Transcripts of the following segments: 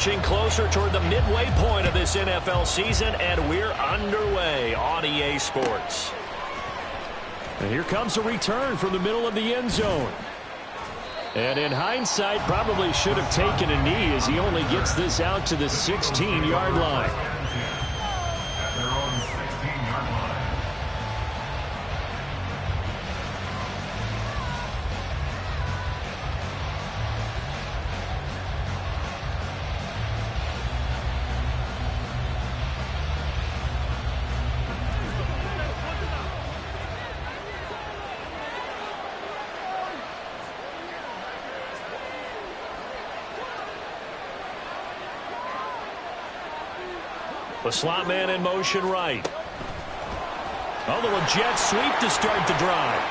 inching closer toward the midway point of this NFL season, and we're underway on EA Sports. And here comes a return from the middle of the end zone. And in hindsight, probably should have taken a knee as he only gets this out to the 16-yard line. The slot man in motion right. A little jet sweep to start the drive.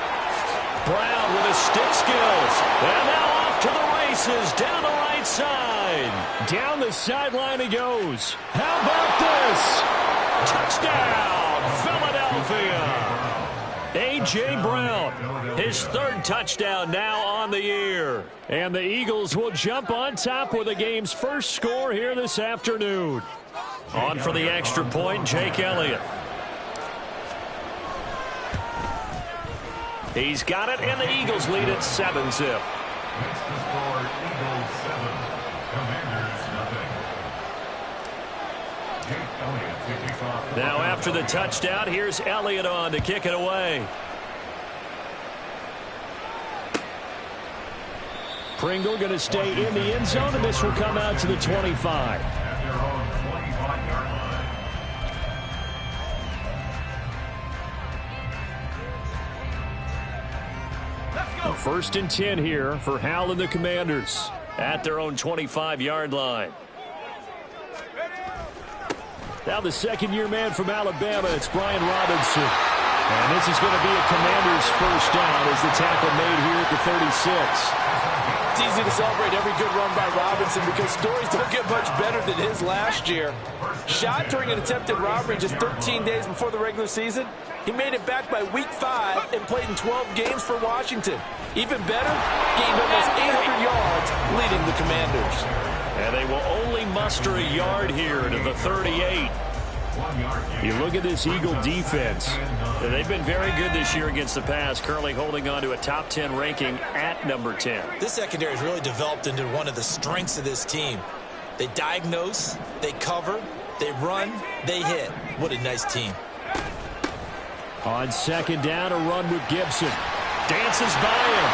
Brown with his stick skills. And now off to the races down the right side. Down the sideline he goes. How about this? Touchdown, Philadelphia. A.J. Brown, his third touchdown now on the year. And the Eagles will jump on top with the game's first score here this afternoon. On for the extra point, Jake Elliott. He's got it, and the Eagles lead it 7-zip. Now after the touchdown, here's Elliott on to kick it away. Pringle going to stay in the end zone, and this will come out to the 25. First and 10 here for Hal and the Commanders. At their own 25-yard line. Now the second-year man from Alabama, it's Brian Robinson. And this is going to be a Commanders first down as the tackle made here at the 36. It's easy to celebrate every good run by Robinson because stories don't get much better than his last year. Shot during an attempted robbery just 13 days before the regular season. He made it back by week 5 and played in 12 games for Washington. Even better, gained almost 800 yards leading the Commanders. And they will only muster a yard here to the 38. You look at this Eagle defense. They've been very good this year against the pass, currently holding on to a top 10 ranking at number 10. This secondary has really developed into one of the strengths of this team. They diagnose, they cover, they run, they hit. What a nice team. On second down, a run with Gibson. Dances by him.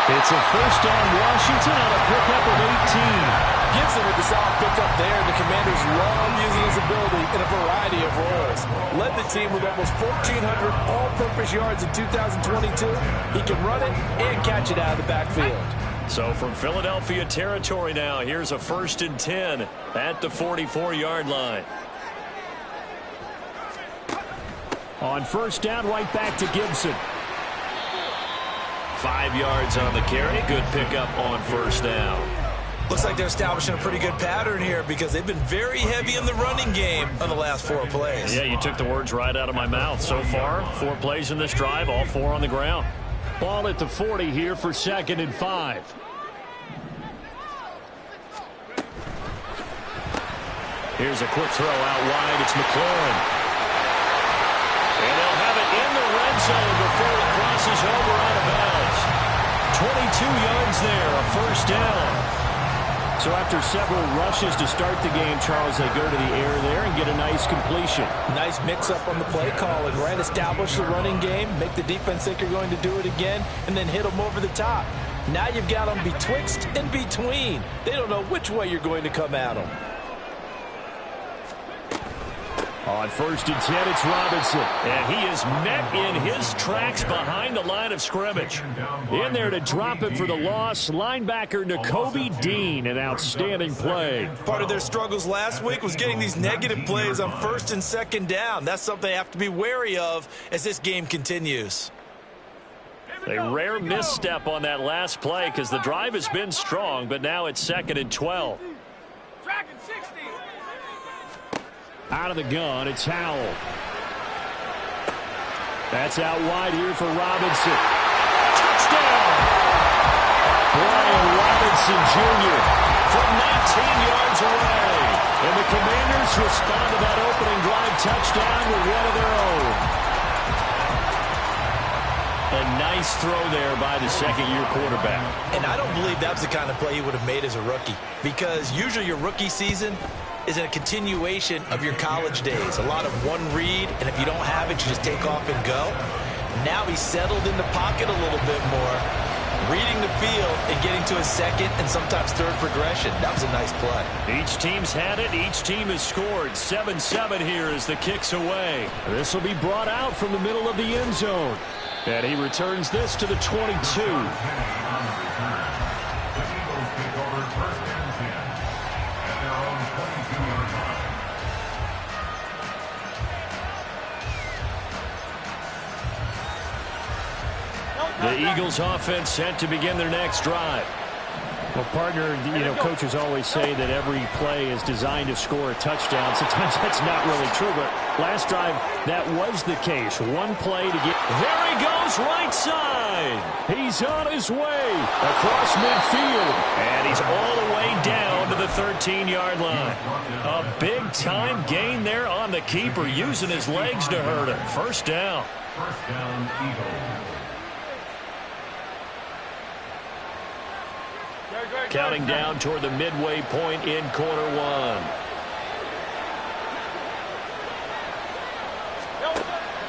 It's a first down Washington on a pickup of 18. Gibson with the solid pickup there, and the Commanders love using his ability in a variety of roles. Led the team with almost 1,400 all-purpose yards in 2022. He can run it and catch it out of the backfield. So from Philadelphia territory now, here's a first and 10 at the 44-yard line. On first down, right back to Gibson. 5 yards on the carry. Good pickup on first down. Looks like they're establishing a pretty good pattern here because they've been very heavy in the running game on the last 4 plays. Yeah, you took the words right out of my mouth. So far, 4 plays in this drive, all 4 on the ground. Ball at the 40 here for second and 5. Here's a quick throw out wide. It's McLaurin. And they'll have it in the red zone before it crosses over out of bounds. 22 yards there, a first down. So after several rushes to start the game, Charles, they go to the air there and get a nice completion. Nice mix-up on the play calling, right? Establish the running game, make the defense think you're going to do it again, and then hit them over the top. Now you've got them betwixt and between. They don't know which way you're going to come at them. On first and 10, it's Robinson. And he is met in his tracks behind the line of scrimmage. In there to drop it for the loss, linebacker Nakobe Dean, an outstanding play. Part of their struggles last week was getting these negative plays on first and second down. That's something they have to be wary of as this game continues. A rare misstep on that last play because the drive has been strong, but now it's second and 12. Out of the gun, it's Howell. That's out wide here for Robinson. Touchdown! Brian Robinson Jr. from 19 yards away. And the Commanders respond to that opening drive touchdown with one of their own. A nice throw there by the second-year quarterback. And I don't believe that was the kind of play he would have made as a rookie, because usually your rookie season is a continuation of your college days. A lot of one read, and if you don't have it, you just take off and go. Now he's settled in the pocket a little bit more, reading the field and getting to his second and sometimes third progression. That was a nice play. Each team's had it. Each team has scored. 7-7 here as the kick's away. This will be brought out from the middle of the end zone. And he returns this to the 22. The Eagles offense set to begin their next drive. Well, partner, coaches always say that every play is designed to score a touchdown. Sometimes that's not really true, but last drive, that was the case. One play to get... There he goes, right side. He's on his way across midfield, and he's all the way down to the 13-yard line. A big-time gain there on the keeper, using his legs to hurt him. First down. First down, Eagles. Counting down toward the midway point in quarter one.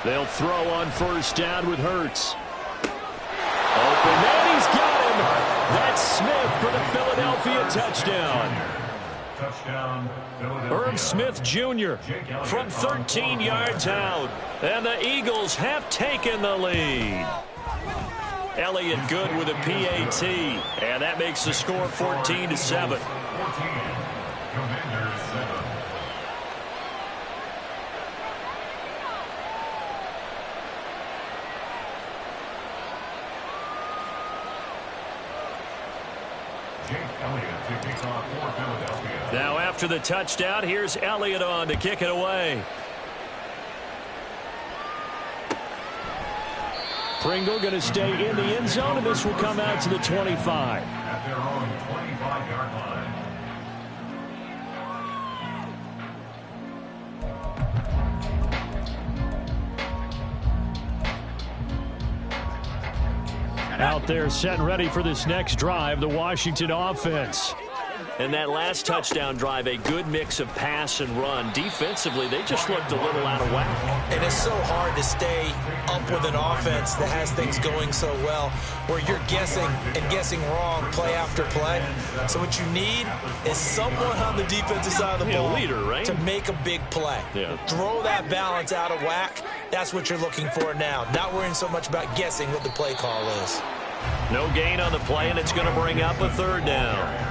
They'll throw on first down with Hurts. Open, and he's got him. That's Smith for the Philadelphia touchdown. Irv Smith Jr. from 13 yards out. And the Eagles have taken the lead. Elliott good with a PAT, and that makes the score 14-7. Now after the touchdown, here's Elliott on to kick it away. Pringle going to stay in the end zone, and this will come out to the 25. At their own 25-yard line. Out there set and ready for this next drive, the Washington offense. And that last touchdown drive, a good mix of pass and run. Defensively, they just looked a little out of whack. And it's so hard to stay up with an offense that has things going so well, where you're guessing and guessing wrong play after play. So what you need is someone on the defensive side of the ball, leader, right? to make a big play. Yeah. Throw that balance out of whack. That's what you're looking for now. Not worrying so much about guessing what the play call is. No gain on the play, and it's going to bring up a third down.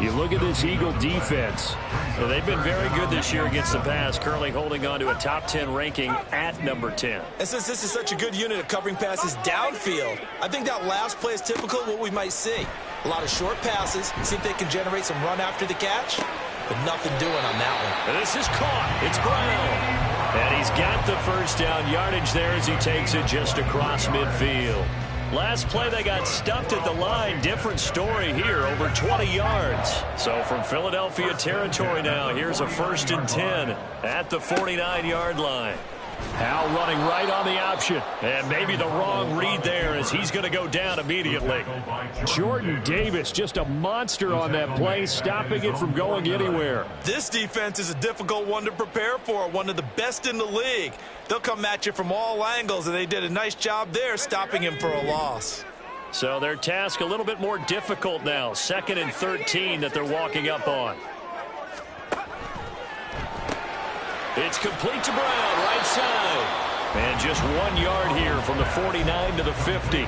You look at this Eagle defense. Well, they've been very good this year against the pass, currently holding on to a top 10 ranking at number 10. And since this is such a good unit of covering passes downfield, I think that last play is typical of what we might see. A lot of short passes, see if they can generate some run after the catch, but nothing doing on that one. And this is caught. It's Brown. And he's got the first down yardage there as he takes it just across midfield. Last play, they got stuffed at the line. Different story here, over 20 yards. So from Philadelphia territory now, here's a 1st and 10 at the 49-yard line. Hal running right on the option. And maybe the wrong read there as he's going to go down immediately. Jordan Davis, just a monster on that play, stopping it from going anywhere. This defense is a difficult one to prepare for, one of the best in the league. They'll come at you from all angles, and they did a nice job there stopping him for a loss. So their task a little bit more difficult now. 2nd and 13 that they're walking up on. It's complete to Brown, right side. And just 1 yard here from the 49 to the 50.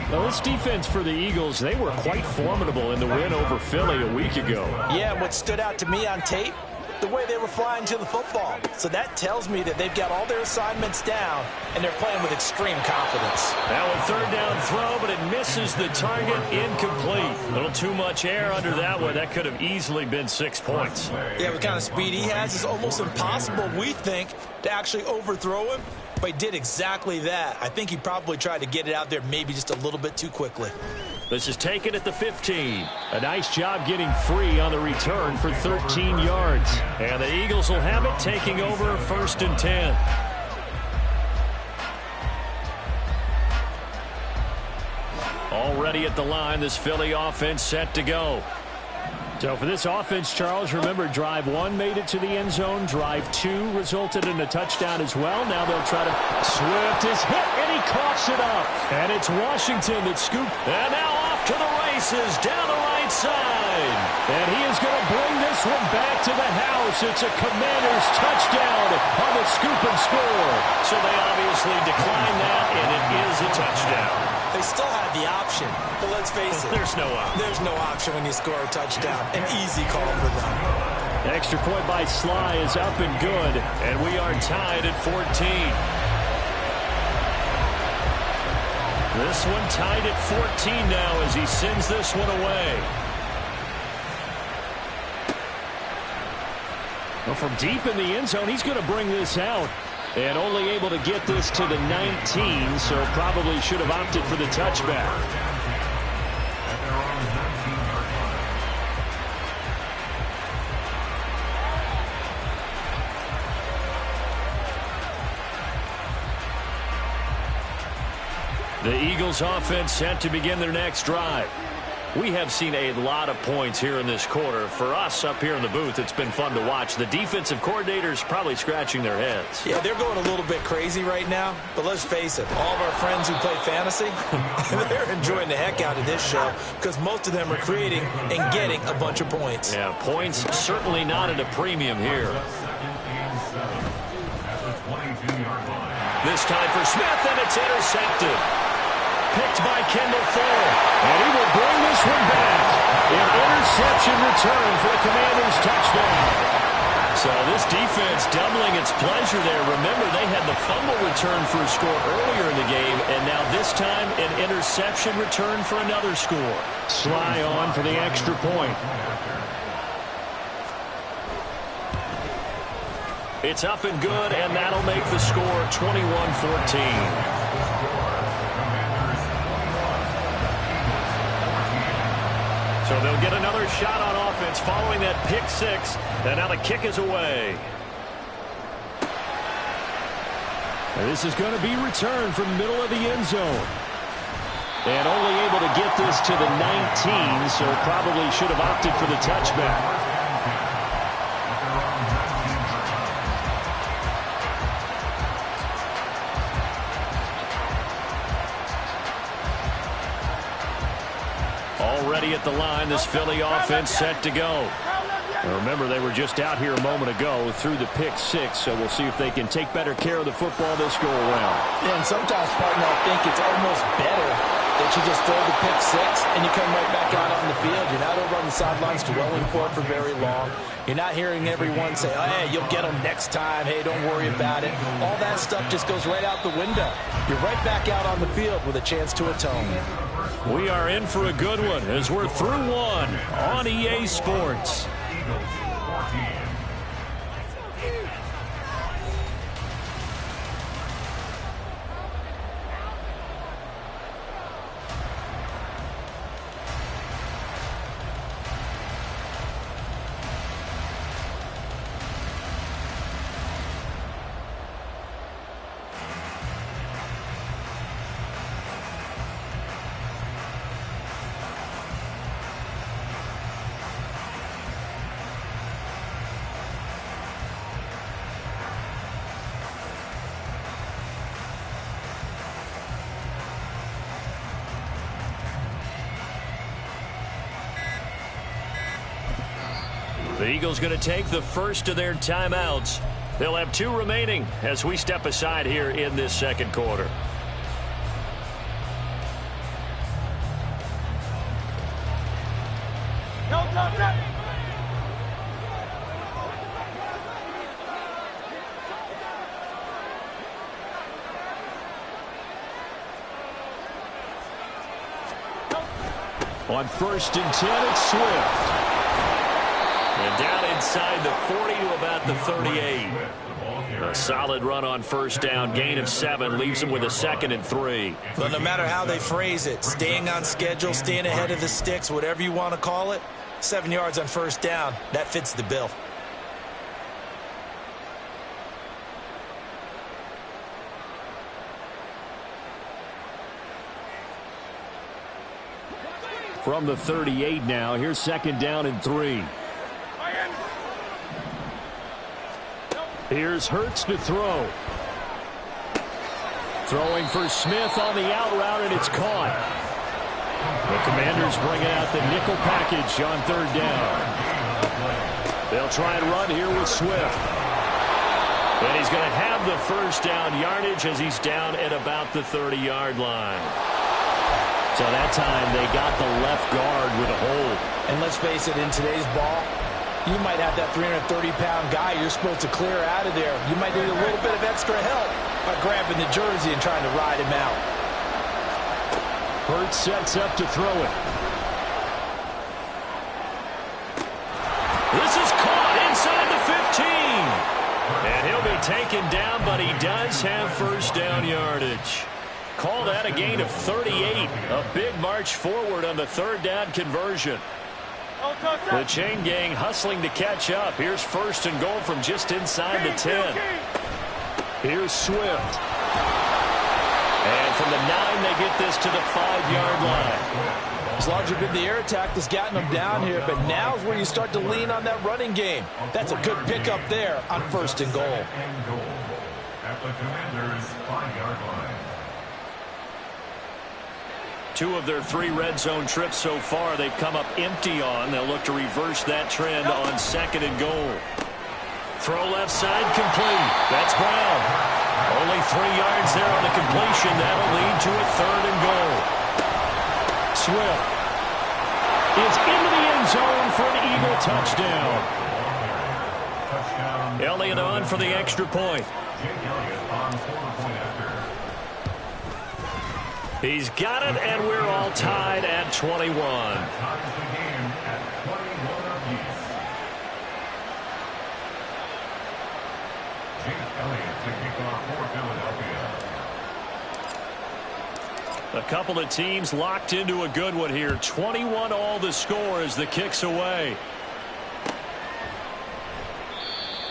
Now, this defense for the Eagles, they were quite formidable in the win over Philly a week ago. Yeah, what stood out to me on tape, the way they were flying to the football. So that tells me that they've got all their assignments down, and they're playing with extreme confidence. Now a 3rd down throw, but it misses the target, incomplete. A little too much air under that one. That could have easily been 6 points. Yeah, the kind of speed he has is almost impossible, we think, to actually overthrow him. But he did exactly that. I think he probably tried to get it out there maybe just a little bit too quickly. This is taken at the 15. A nice job getting free on the return for 13 yards. And the Eagles will have it, taking over 1st and 10. Already at the line, this Philly offense set to go. So for this offense, Charles, remember, drive 1 made it to the end zone. Drive 2 resulted in a touchdown as well. Now they'll try to... Swift is hit, and he coughs it up. And it's Washington that scooped. And now off to the races down the right side. And he is going to bring this one back to the house. It's a Commanders touchdown on the scoop and score. So they obviously declined that, and it is a touchdown. They still have the option, but let's face it. There's no option. There's no option when you score a touchdown. An easy call for them. An extra point by Sly is up and good. And we are tied at 14. This one tied at 14 now as he sends this one away. Well, from deep in the end zone, he's going to bring this out. And only able to get this to the 19, so probably should have opted for the touchback. The Eagles offense set to begin their next drive. We have seen a lot of points here in this quarter. For us up here in the booth, it's been fun to watch. The defensive coordinators probably scratching their heads. Yeah, they're going a little bit crazy right now. But let's face it, all of our friends who play fantasy, they're enjoying the heck out of this show because most of them are creating and getting a bunch of points. Yeah, points certainly not at a premium here. This time for Smith, and it's intercepted. Picked by Kendall Full. And he will bring this one back. An interception return for the Commanders' touchdown. So this defense doubling its pleasure there. Remember, they had the fumble return for a score earlier in the game, and now this time an interception return for another score. Sly on for the extra point. It's up and good, and that'll make the score 21-14. So they'll get another shot on offense following that pick six. And now the kick is away. This is going to be returned from the middle of the end zone. And only able to get this to the 19, so probably should have opted for the touchback. Already at the line, this Philly offense set to go. Now remember, they were just out here a moment ago through the pick six, so we'll see if they can take better care of the football this go-around. Yeah, and sometimes, partner, I think it's almost better that you just throw the pick six and you come right back out on the field. You're not over on the sidelines dwelling for it for very long. You're not hearing everyone say, oh, hey, you'll get them next time. Hey, don't worry about it. All that stuff just goes right out the window. You're right back out on the field with a chance to atone. We are in for a good one as we're through one on EA Sports. The Eagles going to take the first of their timeouts. They'll have 2 remaining as we step aside here in this second quarter. On 1st and 10, it's Swift. And down inside the 40 to about the 38. A solid run on first down. Gain of 7 leaves them with a 2nd and 3. But no matter how they phrase it, staying on schedule, staying ahead of the sticks, whatever you want to call it, 7 yards on first down, that fits the bill. From the 38 now, here's 2nd down and 3. Here's Hurts to throw. Throwing for Smith on the out route, and it's caught. The Commanders bringing out the nickel package on 3rd down. They'll try and run here with Swift. And he's going to have the first down yardage as he's down at about the 30-yard line. So that time they got the left guard with a hold. And let's face it, in today's ball, you might have that 330-pound guy you're supposed to clear out of there. You might need a little bit of extra help by grabbing the jersey and trying to ride him out. Hurts sets up to throw it. This is caught inside the 15. And he'll be taken down, but he does have first down yardage. Call that a gain of 38. A big march forward on the 3rd down conversion. The chain gang hustling to catch up. Here's 1st and goal from just inside the 10. Here's Swift. And from the 9, they get this to the 5-yard line. It's largely been the air attack that's gotten them down here, but now is where you start to lean on that running game. That's a good pickup there on 1st and goal. At the Commanders' 5-yard line. 2 of their 3 red zone trips so far they've come up empty on. They'll look to reverse that trend on 2nd and goal. Throw left side complete. That's Brown. Only 3 yards there on the completion. That'll lead to a 3rd and goal. Swift is into the end zone for an Eagle touchdown. Elliott on for the extra point. He's got it, and we're all tied at 21. A couple of teams locked into a good one here. 21 all the score as the kick's away.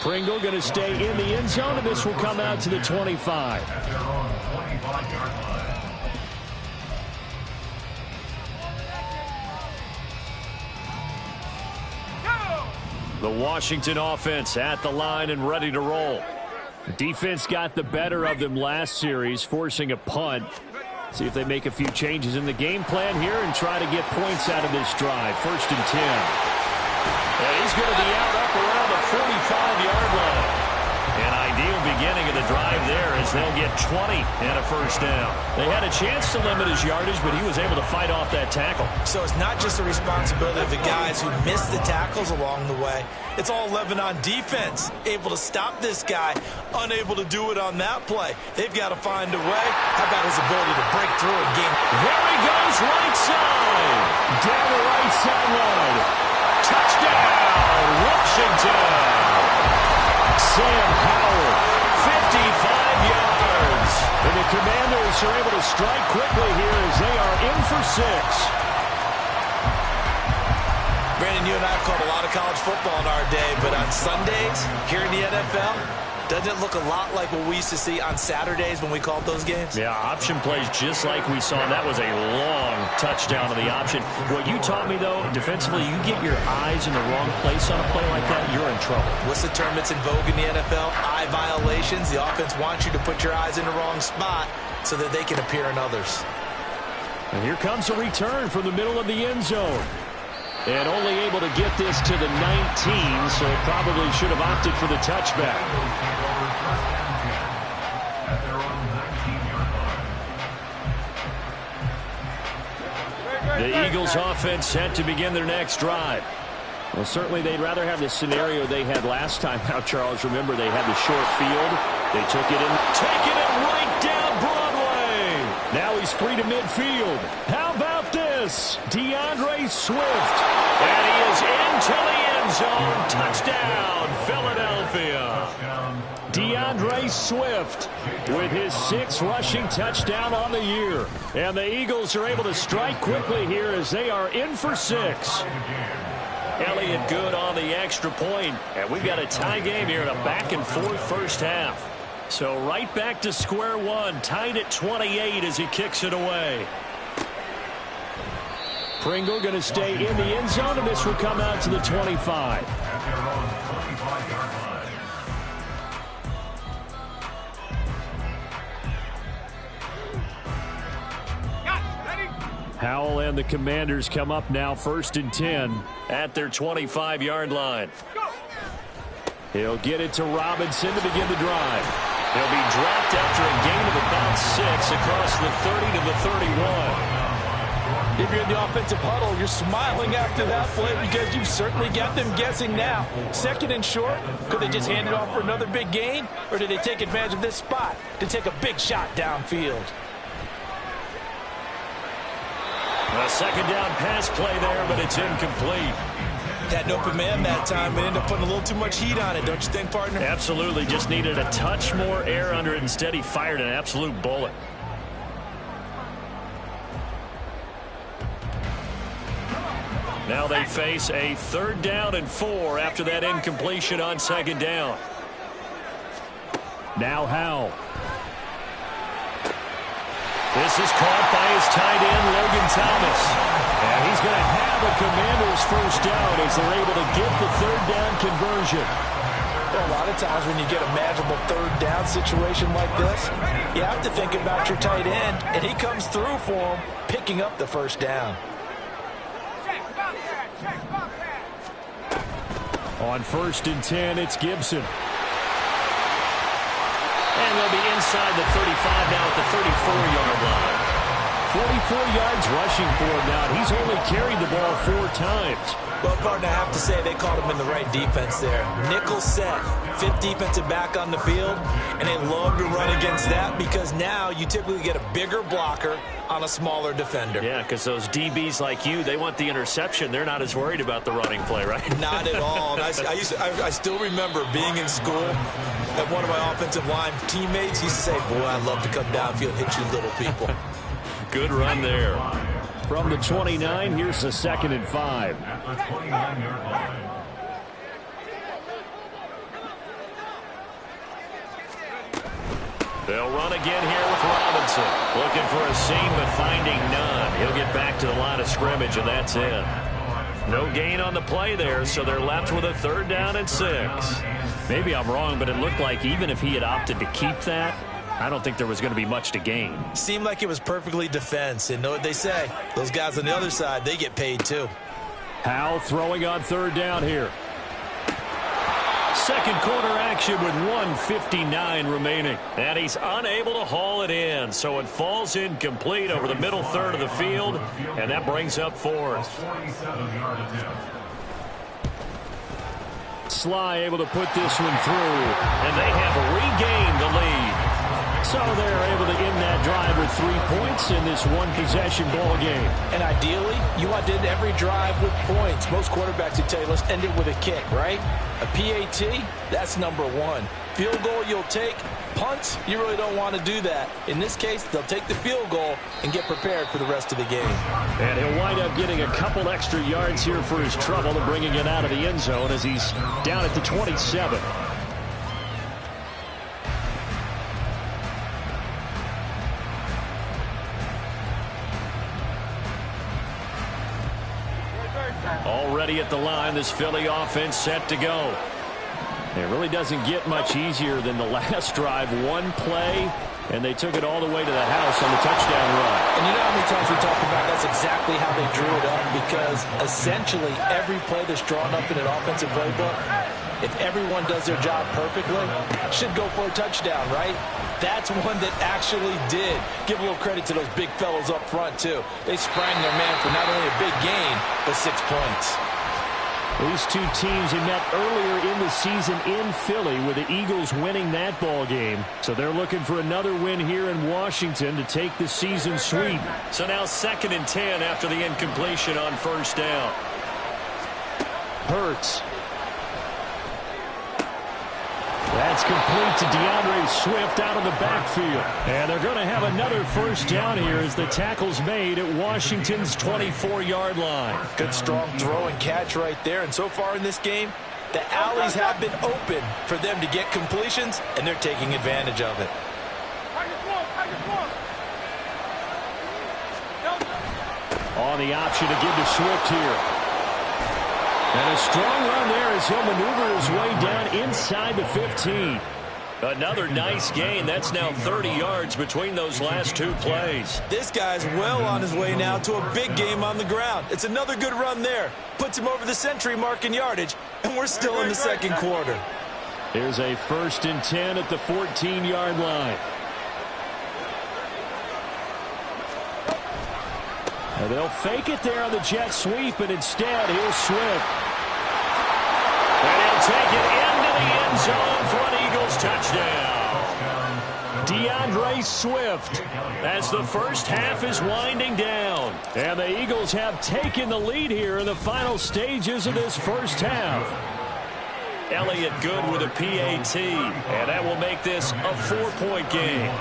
Pringle going to stay in the end zone, and this will come out to the 25. At their own 25-yard line. The Washington offense at the line and ready to roll. Defense got the better of them last series, forcing a punt. See if they make a few changes in the game plan here and try to get points out of this drive. 1st and 10. And he's going to be out up around the 45-yard line. An ideal beginning of the drive there as they'll get 20 and a first down. They had a chance to limit his yardage, but he was able to fight off that tackle. So it's not just the responsibility of the guys who missed the tackles along the way. It's all 11 on defense, able to stop this guy, unable to do it on that play. They've got to find a way. How about his ability to break through and gain? There he goes, right side. Down the right sideline. Touchdown, Washington. Sam Howell, 55 yards. and the Commanders are able to strike quickly here as they are in for 6. Brandon, you and I have called a lot of college football in our day, but on Sundays here in the NFL, doesn't it look a lot like what we used to see on Saturdays when we called those games? Yeah, option plays just like we saw. That was a long touchdown to the option. What you taught me, though, defensively, you get your eyes in the wrong place on a play like that, you're in trouble. What's the term that's in vogue in the NFL? Eye violations. The offense wants you to put your eyes in the wrong spot so that they can appear in others. And here comes a return from the middle of the end zone. And only able to get this to the 19, so probably should have opted for the touchback. The Eagles offense set to begin their next drive. Well, certainly they'd rather have the scenario they had last time. Now, Charles, remember they had the short field. They took it in. Taking it right down Broadway. Now he's free to midfield. How about this? this. DeAndre Swift. And he is into the end zone. Touchdown, Philadelphia. DeAndre Swift with his 6th rushing touchdown on the year. And the Eagles are able to strike quickly here as they are in for 6. Elliott good on the extra point. And we've got a tie game here in a back-and-forth first half. So right back to square one, tied at 28 as he kicks it away. Pringle going to stay in the end zone, and this will come out to the 25. Howell and the Commanders come up now 1st and 10 at their 25-yard line. He'll get it to Robinson to begin the drive. He'll be dropped after a gain of about 6 across the 30 to the 31. If you're in the offensive huddle, you're smiling after that play because you've certainly got them guessing now. 2nd and short, could they just hand it off for another big gain? Or did they take advantage of this spot to take a big shot downfield? A 2nd down pass play there, but it's incomplete. Had an open man that time and ended up putting a little too much heat on it, don't you think, partner? Absolutely. Just needed a touch more air under it. Instead, he fired an absolute bullet. Now they face a 3rd down and 4 after that incompletion on 2nd down. Now Howell. This is caught by his tight end, Logan Thomas. And he's going to have a Commander's 1st down as they're able to get the 3rd down conversion. Well, a lot of times when you get a manageable 3rd down situation like this, you have to think about your tight end, and he comes through for him, picking up the 1st down. On 1st and 10, it's Gibson. And they'll be inside the 35 now at the 34-yard line. 44 yards rushing for him now. He's only carried the ball 4 times. Well, partner, I have to say they called him in the right defense there. Nickel set, 5th defensive back on the field, and they love to run against that because now you typically get a bigger blocker on a smaller defender. Yeah, because those DBs like you, they want the interception. They're not as worried about the running play, right? Not at all. And I still remember being in school that one of my offensive line teammates used to say, boy, I'd love to come downfield and hit you little people. Good run there. From the 29, here's the 2nd and 5. At the 29-yard line. They'll run again here with Robinson. Looking for a seam, but finding none. He'll get back to the line of scrimmage, and that's it. No gain on the play there, so they're left with a 3rd down and 6. Maybe I'm wrong, but it looked like even if he had opted to keep that, I don't think there was going to be much to gain. Seemed like it was perfectly defense. And know what they say? Those guys on the other side, they get paid too. Howell throwing on 3rd down here. 2nd quarter action with 1:59 remaining. And he's unable to haul it in. So it falls incomplete over the middle 3rd of the field. And that brings up 4th. 47-yard attempt. Sly able to put this one through. And they have regained the lead. So they're able to end that drive with 3 points in this one-possession ball game. And ideally, you want to end every drive with points. Most quarterbacks would tell you, let's end it with a kick, right? A PAT, that's number 1. Field goal you'll take. Punts, you really don't want to do that. In this case, they'll take the field goal and get prepared for the rest of the game. And he'll wind up getting a couple extra yards here for his trouble and bringing it out of the end zone as he's down at the 27. Already at the line, this Philly offense set to go. It really doesn't get much easier than the last drive. One play, and they took it all the way to the house on the touchdown run. And you know how many times we talked about that's exactly how they drew it up, because essentially every play that's drawn up in an offensive playbook, if everyone does their job perfectly, should go for a touchdown, right? That's one that actually did. Give a little credit to those big fellows up front, too. They sprang their man for not only a big gain, but 6 points. These two teams had met earlier in the season in Philly with the Eagles winning that ball game. So they're looking for another win here in Washington to take the season sweep. So now 2nd and 10 after the incompletion on 1st down. Hurts. That's complete to DeAndre Swift out of the backfield. And they're going to have another 1st down here as the tackle's made at Washington's 24-yard line. Good strong throw and catch right there. And so far in this game, the alleys have been open for them to get completions, and they're taking advantage of it. On the option to give to Swift here. And a strong run there as he'll maneuver his way down inside the 15. Another nice gain. That's now 30 yards between those last two plays. This guy's well on his way now to a big game on the ground. It's another good run there. Puts him over the century mark in yardage, and we're still in the 2nd quarter. Here's a 1st and 10 at the 14-yard line. And they'll fake it there on the jet sweep, and instead, here's Swift. And he'll take it into the end zone for an Eagles touchdown. DeAndre Swift As the first half is winding down. And the Eagles have taken the lead here in the final stages of this first half. Elliott good with a PAT. And that will make this a 4-point game.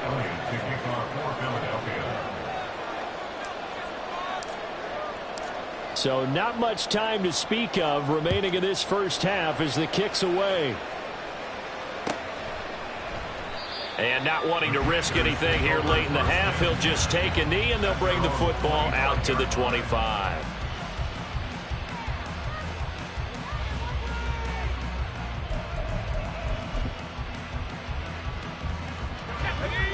Elliott to kick off for Philadelphia. So not much time to speak of remaining in this first half as the kick's away. And not wanting to risk anything here late in the half, he'll just take a knee and they'll bring the football out to the 25.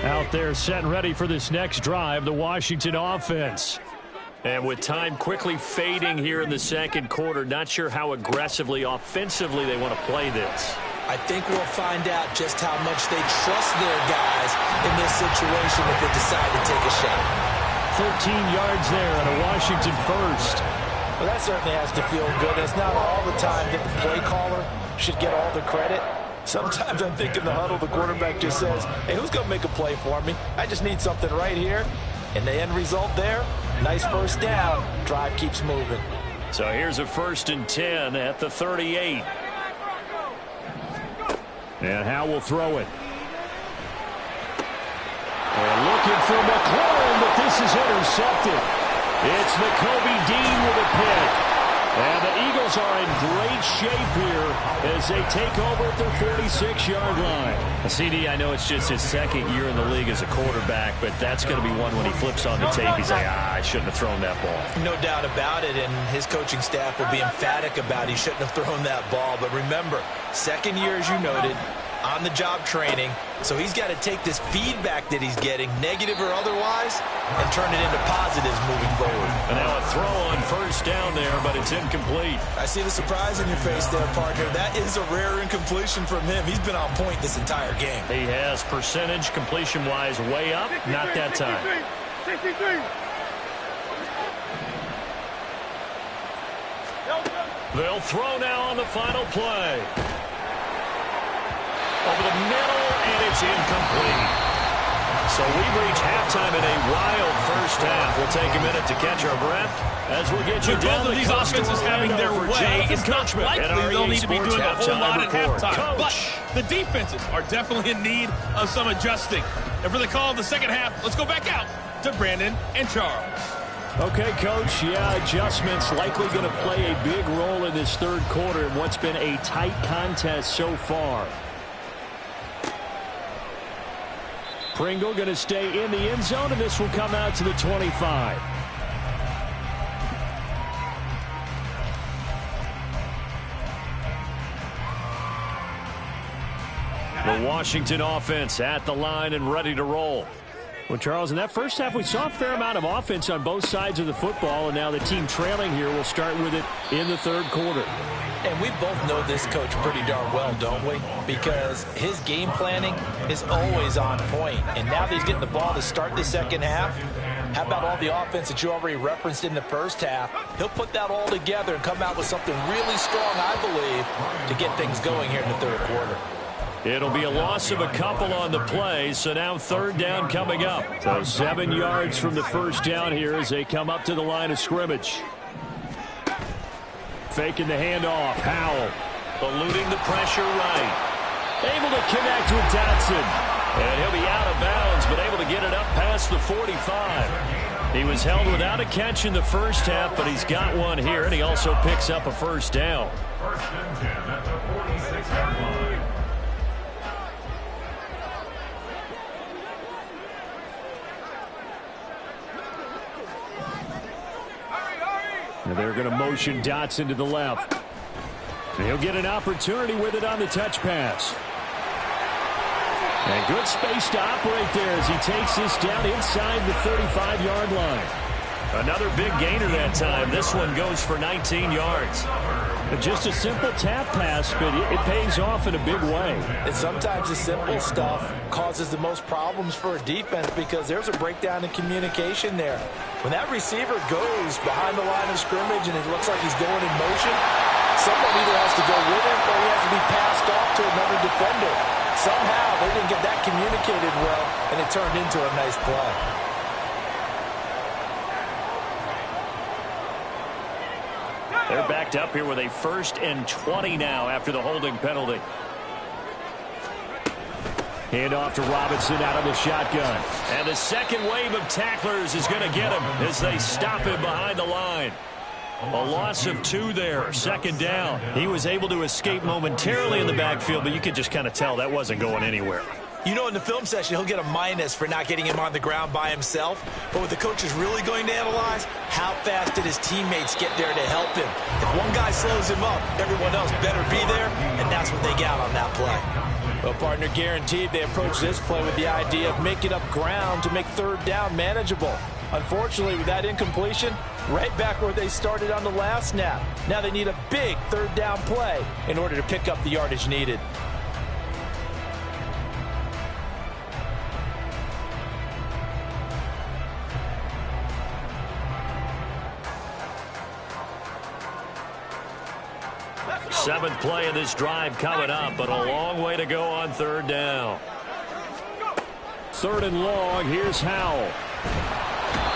Out there set and ready for this next drive, the Washington offense. And with time quickly fading here in the 2nd quarter, not sure how aggressively, offensively they want to play this. I think we'll find out just how much they trust their guys in this situation if they decide to take a shot. 13 yards there and a Washington 1st. Well, that certainly has to feel good. It's not all the time that the play caller should get all the credit. Sometimes I'm thinking the huddle, the quarterback just says, hey, who's going to make a play for me? I just need something right here. And the end result there, nice 1st down. Drive keeps moving. So here's a 1st and 10 at the 38. And Howe will throw it. And looking for McLaurin, but this is intercepted. It's Nakobe Dean with a pick. And the Eagles are in great shape here as they take over at their 46-yard line. CD, I know it's just his 2nd year in the league as a quarterback, but that's going to be one when he flips on the tape. He's like, I shouldn't have thrown that ball. No doubt about it, and his coaching staff will be emphatic about he shouldn't have thrown that ball. But remember, 2nd year, as you noted, on-the-job training. So he's got to take this feedback that he's getting, negative or otherwise, and turn it into positives moving forward. And now a throw on 1st down there, but it's incomplete. I see the surprise in your face there, partner. That is a rare incompletion from him. He's been on point this entire game. He has percentage completion-wise way up. Not that time. 63. They'll throw now on the final play. Over the middle, and it's incomplete. So we've reached halftime in a wild first half. We'll take a minute to catch our breath as we'll get you With down both of the these offenses having their way, it's not likely they'll need to be doing a whole lot at halftime. But the defenses are definitely in need of some adjusting. And for the call of the 2nd half, let's go back out to Brandon and Charles. Okay, Coach, yeah, adjustments likely going to play a big role in this 3rd quarter in what's been a tight contest so far. Pringle going to stay in the end zone, and this will come out to the 25. The Washington offense at the line and ready to roll. Well, Charles, in that first half, we saw a fair amount of offense on both sides of the football, and now the team trailing here will start with it in the third quarter. And we both know this coach pretty darn well, don't we? Because his game planning is always on point. And now that he's getting the ball to start the second half, how about all the offense that you already referenced in the first half? He'll put that all together and come out with something really strong, I believe, to get things going here in the third quarter. It'll be a loss of a couple on the play, so now third down coming up. So 7 yards from the first down here as they come up to the line of scrimmage. Faking the handoff. Howell eluding the pressure right. Able to connect with Dotson. And he'll be out of bounds, but able to get it up past the 45. He was held without a catch in the first half, but he's got one here, and he also picks up a first down. First and 10 at the 46-yard line. And they're going to motion Dotson to the left. And he'll get an opportunity with it on the touch pass. And good space to operate there as he takes this down inside the 35-yard line. Another big gainer that time. This one goes for 19 yards. Just a simple tap pass, but it pays off in a big way. And sometimes the simple stuff causes the most problems for a defense because there's a breakdown in communication there. When that receiver goes behind the line of scrimmage and it looks like he's going in motion, someone either has to go with him or he has to be passed off to another defender. Somehow they didn't get that communicated well, and it turned into a nice play. They're backed up here with a 1st and 20 now after the holding penalty. Hand off to Robinson out of the shotgun. And the second wave of tacklers is going to get him as they stop him behind the line. A loss of 2 there, second down. He was able to escape momentarily in the backfield, but you could just kind of tell that wasn't going anywhere. You know, in the film session, he'll get a minus for not getting him on the ground by himself. But what the coach is really going to analyze, how fast did his teammates get there to help him? If one guy slows him up, everyone else better be there, and that's what they got on that play. Well, partner, guaranteed they approach this play with the idea of making up ground to make third down manageable. Unfortunately, with that incompletion, right back where they started on the last snap. Now they need a big third down play in order to pick up the yardage needed. Seventh play of this drive coming up, but a long way to go on third down. Third and long, here's Howell.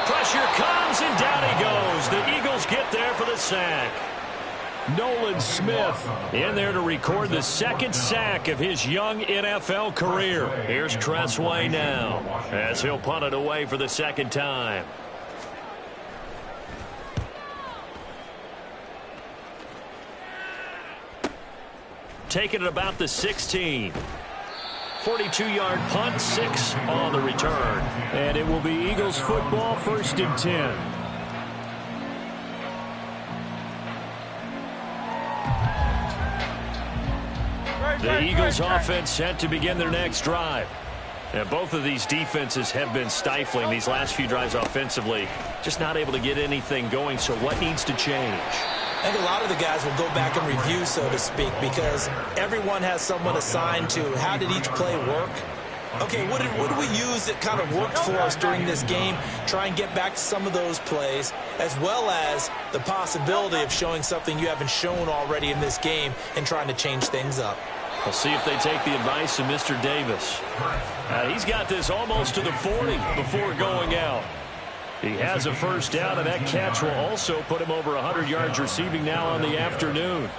Pressure comes, and down he goes. The Eagles get there for the sack. Nolan Smith in there to record the second sack of his young NFL career. Here's Tressway now as he'll punt it away for the second time. Taking it about the 16. 42-yard punt, 6 on the return. And it will be Eagles football, 1st and 10. The Eagles offense set to begin their next drive. And both of these defenses have been stifling these last few drives offensively. Just not able to get anything going, so what needs to change? I think a lot of the guys will go back and review, so to speak, because everyone has someone assigned to how did each play work. Okay, what did we use that kind of worked for us during this game? Try and get back to some of those plays, as well as the possibility of showing something you haven't shown already in this game and trying to change things up. We'll see if they take the advice of Mr. Davis. He's got this almost to the 40 before going out. He has a first down, and that catch will also put him over 100 yards receiving now on the afternoon.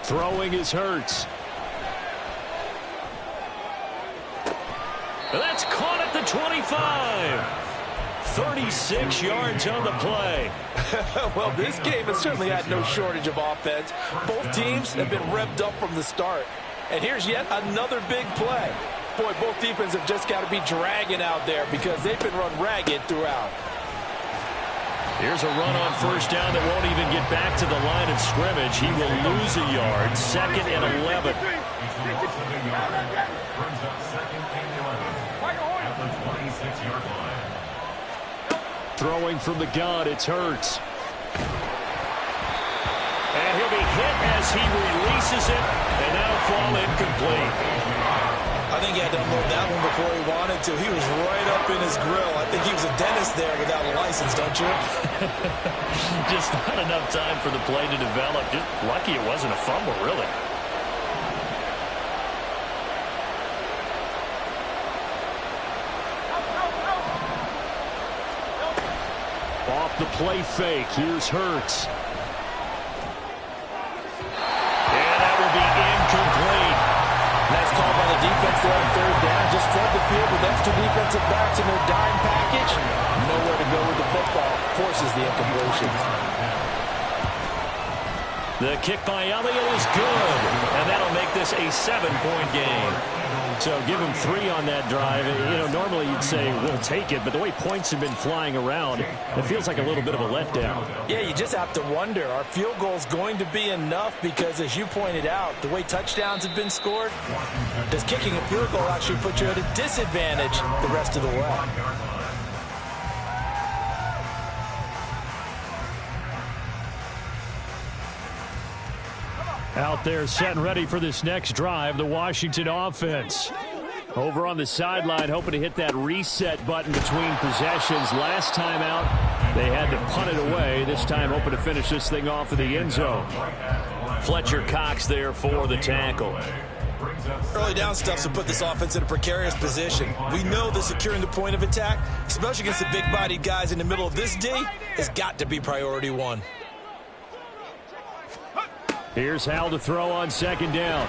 Throwing is Hurts. That's caught at the 25. 36 yards on the play. Well, this game has certainly had no shortage of offense. Both teams have been revved up from the start. And here's yet another big play. Boy, both defenses have just got to be dragging out there because they've been run ragged throughout. Here's a run on first down that won't even get back to the line of scrimmage. He will lose a yard. 2nd and 11. Brings up 2nd and 11 at the 26-yard line. Throwing from the gun, it's Hurts. And he'll be hit as he releases it, and that'll fall incomplete. I think he had to unload that one before he wanted to. He was right up in his grill. I think he was a dentist there without a license, don't you? Just not enough time for the play to develop. Just lucky it wasn't a fumble, really. Off the play fake, here's Hurts. And that will be incomplete. Nice call by the defense there on 3rd down. Just flood the field with extra defensive backs in their dime package. Nowhere to go with the football. Forces the incompletion. The kick by Elliott is good, and that'll make this a 7-point game. So give him 3 on that drive. You know, normally you'd say we'll take it, but the way points have been flying around, it feels like a little bit of a letdown. Yeah, you just have to wonder, are field goals going to be enough? Because as you pointed out, the way touchdowns have been scored, does kicking a field goal actually put you at a disadvantage the rest of the way? Out there set and ready for this next drive, the Washington offense. Over on the sideline, hoping to hit that reset button between possessions. Last time out, they had to punt it away. This time, hoping to finish this thing off in the end zone. Fletcher Cox there for the tackle. Early down stuff will put this offense in a precarious position. We know that securing the point of attack, especially against the big-bodied guys in the middle of this D, has got to be priority 1. Here's Hal to throw on 2nd down.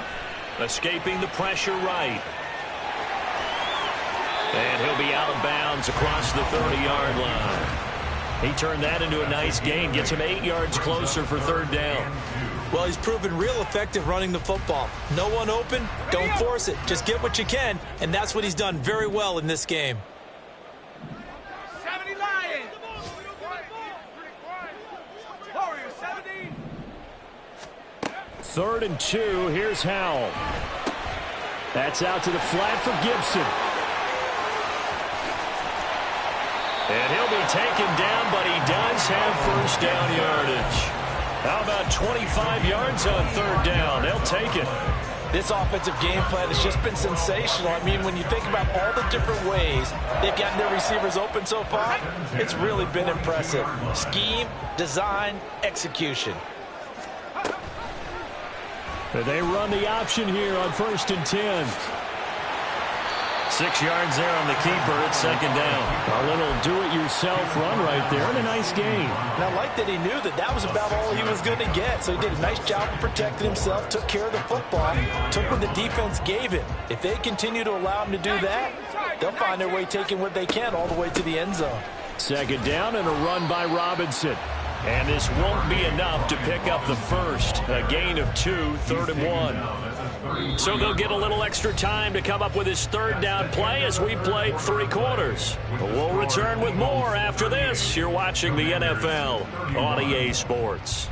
Escaping the pressure right. And he'll be out of bounds across the 30-yard line. He turned that into a nice gain. Gets him 8 yards closer for 3rd down. Well, he's proven real effective running the football. No one open, don't force it. Just get what you can, and that's what he's done very well in this game. 70 Lions. 3rd and 2. Here's Howell. That's out to the flat for Gibson. And he'll be taken down, but he does have first down yardage. How about 25 yards on 3rd down? They'll take it. This offensive game plan has just been sensational. I mean, when you think about all the different ways they've gotten their receivers open so far, it's really been impressive. Scheme, design, execution. They run the option here on 1st and 10. 6 yards there on the keeper at 2nd down. A little do-it-yourself run right there and a nice gain. And I like that he knew that that was about all he was going to get. So he did a nice job of protecting himself, took care of the football, took what the defense gave him. If they continue to allow him to do that, they'll find their way taking what they can all the way to the end zone. 2nd down and a run by Robinson. And this won't be enough to pick up the first. A gain of 2, 3rd and 1. So they'll get a little extra time to come up with his 3rd down play as we played 3 quarters. We'll return with more after this. You're watching the NFL on EA Sports.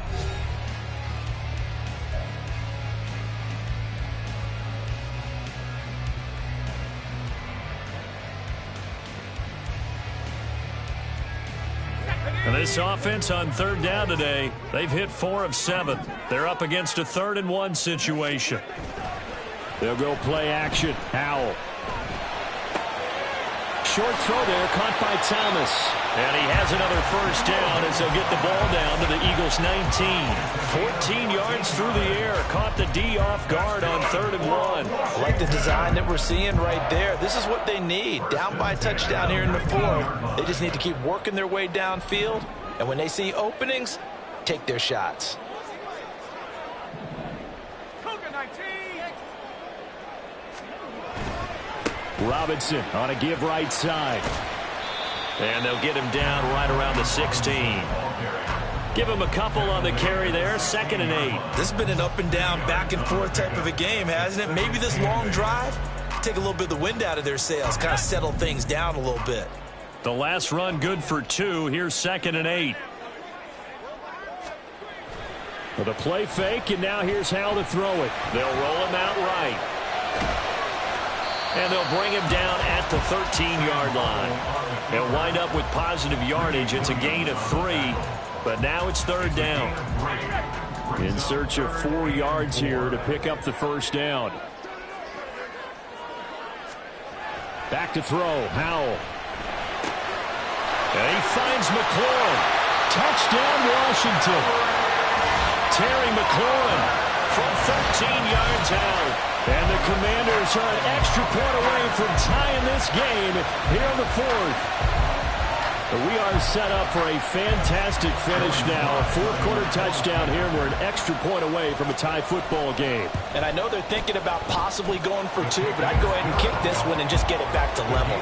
And this offense on 3rd down today, they've hit 4 of 7. They're up against a 3rd and 1 situation. They'll go play action. Howell. Short throw there, caught by Thomas. And he has another first down as they'll get the ball down to the Eagles' 19. 14 yards through the air. Caught the D off guard on 3rd and 1. I like the design that we're seeing right there. This is what they need. Down by a touchdown here in the 4th. They just need to keep working their way downfield. And when they see openings, take their shots. Robinson on a give right side. And they'll get him down right around the 16. Give him a couple on the carry there. 2nd and 8. This has been an up and down, back and forth type of a game, hasn't it? Maybe this long drive, take a little bit of the wind out of their sails, kind of settle things down a little bit. The last run good for 2. Here's 2nd and 8. The play fake, and now here's how to throw it. They'll roll him out right. And they'll bring him down at the 13-yard line. They'll wind up with positive yardage. It's a gain of 3, but now it's third down. In search of 4 yards here to pick up the first down. Back to throw, Howell. And he finds McLaurin. Touchdown, Washington. Terry McLaurin from 13 yards out. And the Commanders are an extra point away from tying this game here in the fourth. We are set up for a fantastic finish now. A fourth-quarter touchdown here, and we're an extra point away from a tie football game. And I know they're thinking about possibly going for 2, but I'd go ahead and kick this one and just get it back to level.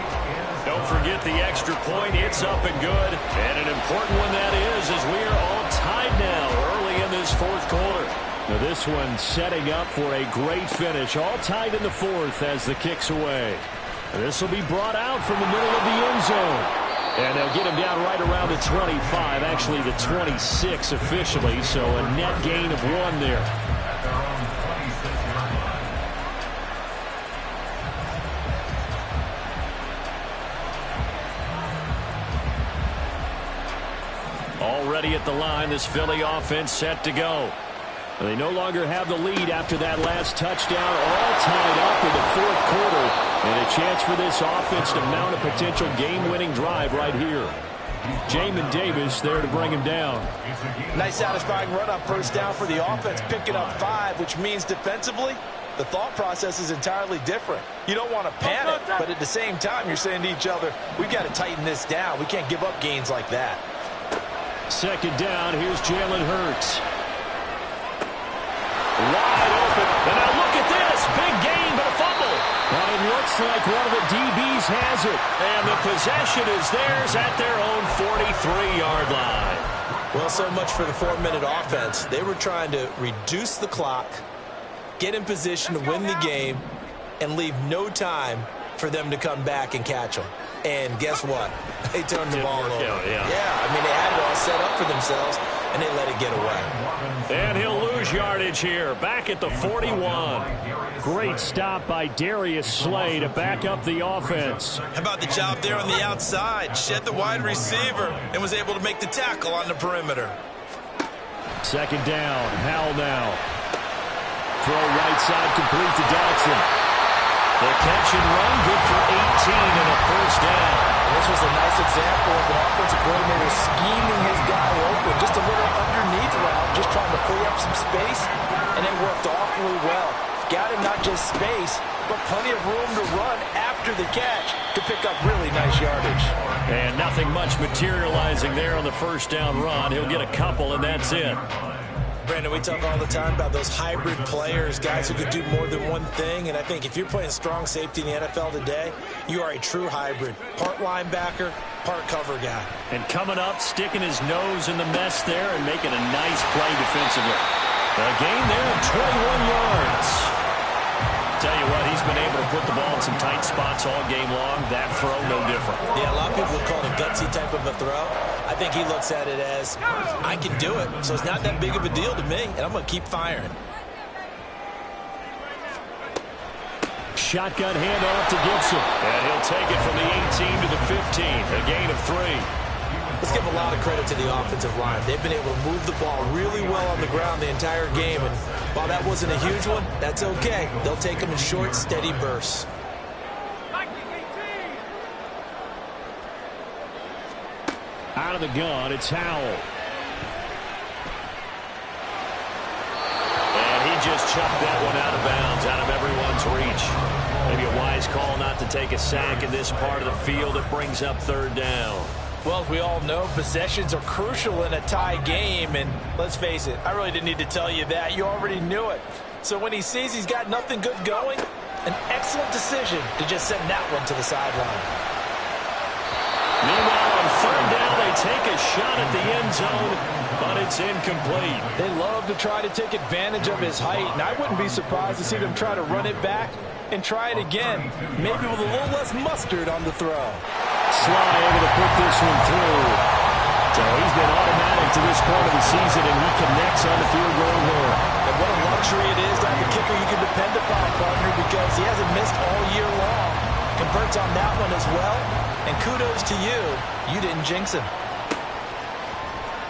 Don't forget the extra point. It's up and good. And an important one that is, as we are all tied now early in this fourth quarter. Now this one setting up for a great finish. All tied in the fourth as the kick's away. This will be brought out from the middle of the end zone. And they'll get him down right around the 25, actually the 26 officially, so a net gain of 1 there. Already at the line, this Philly offense set to go. They no longer have the lead after that last touchdown, all tied up in the fourth quarter. And a chance for this offense to mount a potential game-winning drive right here. Jamin Davis there to bring him down. Nice satisfying run on first down for the offense, picking up 5, which means defensively, the thought process is entirely different. You don't want to panic, but at the same time, you're saying to each other, we've got to tighten this down. We can't give up gains like that. Second down, here's Jalen Hurts. Wide open. And now look at this. Big gain, but a fumble. And it looks like one of the DBs has it. And the possession is theirs at their own 43-yard line. Well, so much for the 4-minute offense. They were trying to reduce the clock, get in position to win the game, and leave no time for them to come back and catch them. And guess what? They turned the ball over. Yeah, I mean, they had it all set up for themselves, and they let it get away. And he'll lose yardage here, back at the 41. Great stop by Darius Slay to back up the offense. How about the job there on the outside? Shed the wide receiver and was able to make the tackle on the perimeter. Second down, Howell now. Throw right side, complete to Dodson. The catch and run, good for 18 and a first down. And this was a nice example of an offensive coordinator scheming his guy open. Just a little underneath route, just trying to free up some space, and it worked awfully well. Got him not just space, but plenty of room to run after the catch to pick up really nice yardage. And nothing much materializing there on the first down run. He'll get a couple, and that's it. Brandon, we talk all the time about those hybrid players, guys who could do more than one thing, and I think if you're playing strong safety in the NFL today, you are a true hybrid. Part linebacker, part cover guy. And coming up, sticking his nose in the mess there and making a nice play defensively. A gain there of 21 yards. Tell you what, he's been able to put the ball in some tight spots all game long. That throw, no different. Yeah, a lot of people would call it a gutsy type of a throw. I think he looks at it as, I can do it, so it's not that big of a deal to me, and I'm going to keep firing. Shotgun handoff to Gibson. And he'll take it from the 18 to the 15. A gain of 3. Let's give a lot of credit to the offensive line. They've been able to move the ball really well on the ground the entire game, and while that wasn't a huge one, that's okay. They'll take them in short, steady bursts. Out of the gun, it's Howell. And he just chucked that one out of bounds, out of everyone's reach. Maybe a wise call not to take a sack in this part of the field. It brings up third down. Well, as we all know, possessions are crucial in a tie game, and let's face it, I really didn't need to tell you that. You already knew it. So when he sees he's got nothing good going, an excellent decision to just send that one to the sideline. Meanwhile, on third down, they take a shot at the end zone, but it's incomplete. They love to try to take advantage of his height, and I wouldn't be surprised to see them try to run it back and try it again, maybe with a little less mustard on the throw. Sly able to put this one through. So he's been automatic to this point of the season, and he connects on the field goal there. And what a luxury it is to have a kicker you can depend upon, partner, because he hasn't missed all year long. Converts on that one as well. And kudos to you. You didn't jinx him.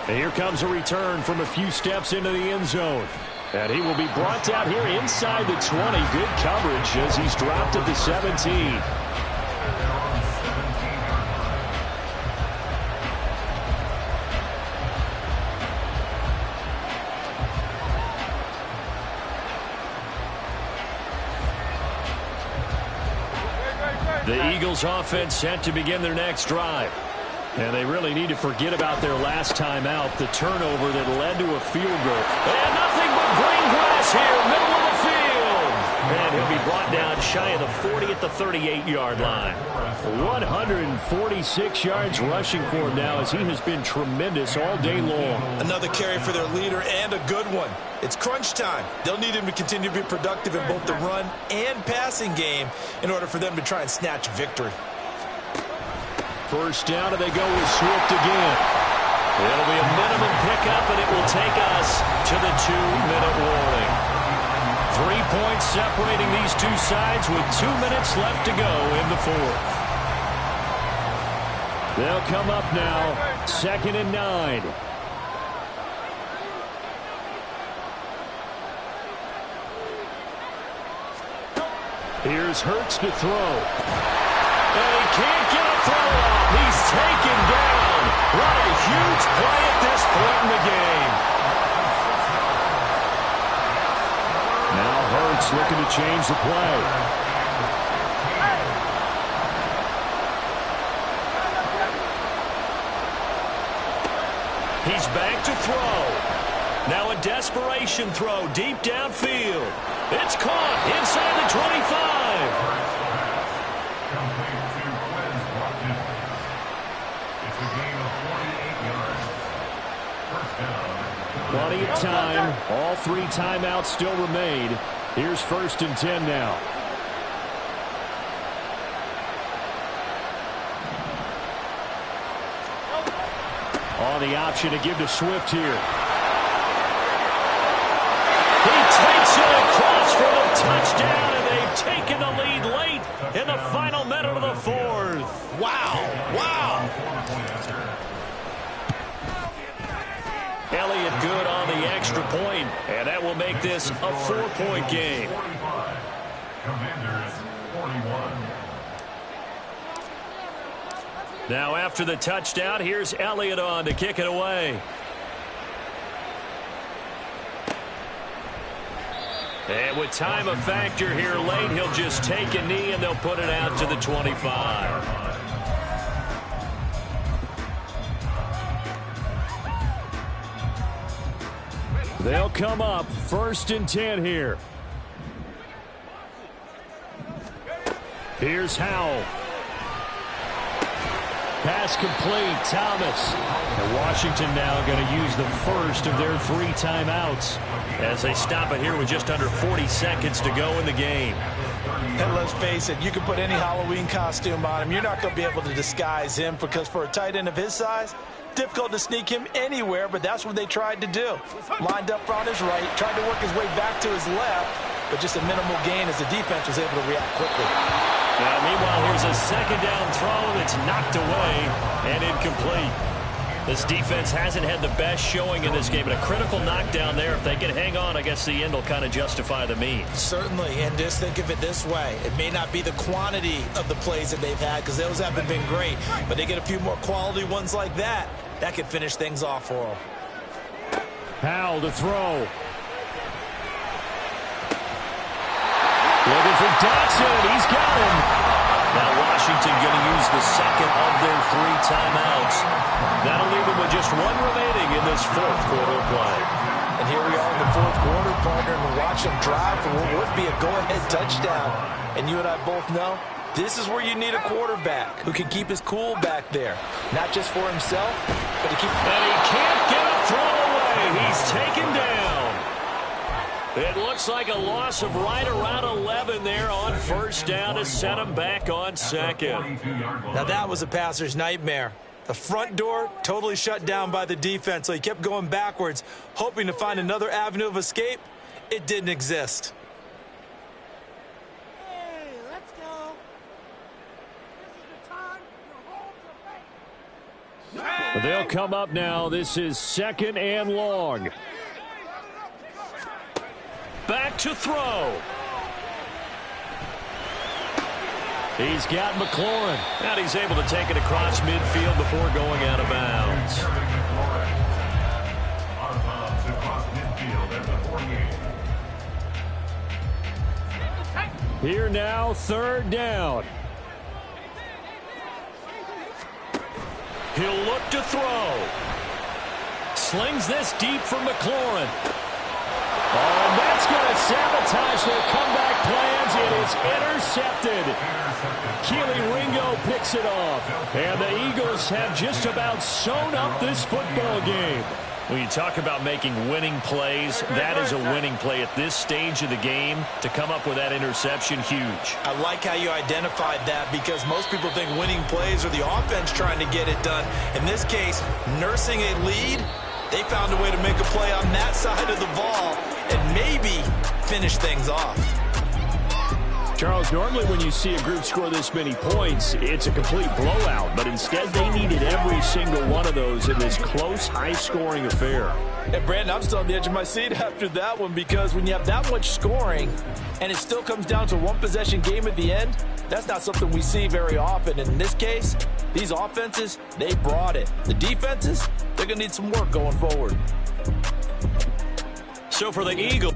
And here comes a return from a few steps into the end zone. And he will be brought out here inside the 20. Good coverage as he's dropped at the 17. The Eagles offense set to begin their next drive. And they really need to forget about their last time out, the turnover that led to a field goal. And nothing but green grass here, middle of the field. And he'll be brought down shy of the 40 at the 38-yard line. 146 yards rushing for him now as he has been tremendous all day long. Another carry for their leader and a good one. It's crunch time. They'll need him to continue to be productive in both the run and passing game in order for them to try and snatch victory. First down, and they go with Swift again. It'll be a minimum pickup, and it will take us to the 2-minute warning. 3 points separating these two sides with 2 minutes left to go in the fourth. They'll come up now, 2nd and 9. Here's Hurts to throw. And he can't get a throw off. He's taken down. What a huge play at this point in the game. Now Hurts looking to change the play. He's back to throw. Now a desperation throw deep downfield. It's caught inside the 25. Plenty of time. All 3 timeouts still remain. Here's 1st and 10 now. On the option to give to Swift here. He takes it across for the touchdown, and they've taken the lead late in the final minute of the 4th. Wow. Wow. Elliott good on the extra point, and that will make this a 4-point game. Commanders 41. Now after the touchdown, here's Elliott on to kick it away. And with time a factor here late, he'll just take a knee and they'll put it out to the 25. They'll come up 1st and 10 here. Here's Howell. Pass complete, Thomas. And Washington now going to use the first of their 3 timeouts as they stop it here with just under 40 seconds to go in the game. And let's face it, you can put any Halloween costume on him. You're not going to be able to disguise him because for a tight end of his size, difficult to sneak him anywhere, but that's what they tried to do. Lined up on his right, tried to work his way back to his left, but just a minimal gain as the defense was able to react quickly. Now, meanwhile, here's a 2nd down throw that's knocked away and incomplete. This defense hasn't had the best showing in this game, but a critical knockdown there. If they can hang on, I guess the end will kind of justify the means. Certainly, and just think of it this way. It may not be the quantity of the plays that they've had because those haven't been great, but they get a few more quality ones like that. That could finish things off for them. Howell to throw. Looking for Dotson. He's got him. Now Washington going to use the 2nd of their 3 timeouts. That'll leave them with just 1 remaining in this 4th quarter play. And here we are in the 4th quarter, partner, and we'll watch them drive for what would be a go-ahead touchdown. And you and I both know this is where you need a quarterback who can keep his cool back there. Not just for himself, but to keep... And he can't get a throw away. He's taken down. It looks like a loss of right around 11 there on 1st down to set him back on 2nd. Now that was a passer's nightmare. The front door totally shut down by the defense, so he kept going backwards, hoping to find another avenue of escape. It didn't exist. Hey, let's go. This is the time. They'll come up now. This is 2nd and long. Back to throw. He's got McLaurin. And he's able to take it across midfield before going out of bounds. Out of bounds across midfield at the 48. Here now, 3rd down. He'll look to throw. Slings this deep for McLaurin. Oh, and that's going to sabotage their comeback plans. It is intercepted. Keely Ringo picks it off. And the Eagles have just about sewn up this football game. When you talk about making winning plays, that is a winning play at this stage of the game. To come up with that interception, huge. I like how you identified that, because most people think winning plays are the offense trying to get it done. In this case, nursing a lead, they found a way to make a play on that side of the ball and maybe finish things off. Charles, normally when you see a group score this many points, it's a complete blowout. But instead, they needed every single one of those in this close, high-scoring affair. And Brandon, I'm still on the edge of my seat after that one, because when you have that much scoring and it still comes down to a one-possession game at the end, that's not something we see very often. And in this case, these offenses, they brought it. The defenses, they're going to need some work going forward. So for the Eagles.